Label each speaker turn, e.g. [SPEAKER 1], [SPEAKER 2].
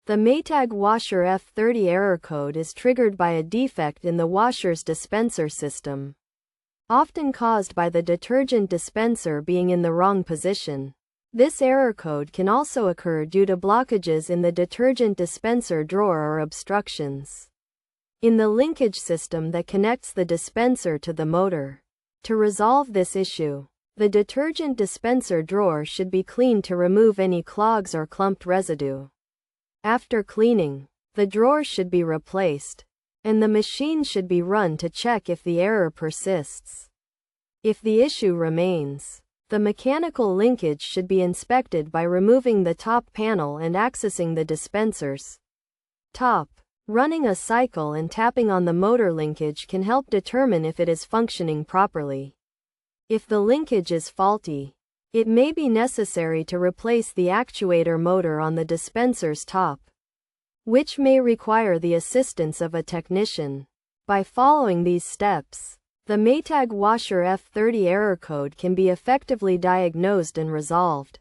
[SPEAKER 1] The Maytag washer F30 error code is triggered by a defect in the washer's dispenser system, often caused by the detergent dispenser being in the wrong position. This error code can also occur due to blockages in the detergent dispenser drawer or obstructions in the linkage system that connects the dispenser to the motor. To resolve this issue, the detergent dispenser drawer should be cleaned to remove any clogs or clumped residue. After cleaning, the drawer should be replaced, and the machine should be run to check if the error persists. If the issue remains, the mechanical linkage should be inspected by removing the top panel and accessing the dispenser's top. Running a cycle and tapping on the motor linkage can help determine if it is functioning properly. If the linkage is faulty, it may be necessary to replace the actuator motor on the dispenser's top, which may require the assistance of a technician. By following these steps, the Maytag washer F30 error code can be effectively diagnosed and resolved.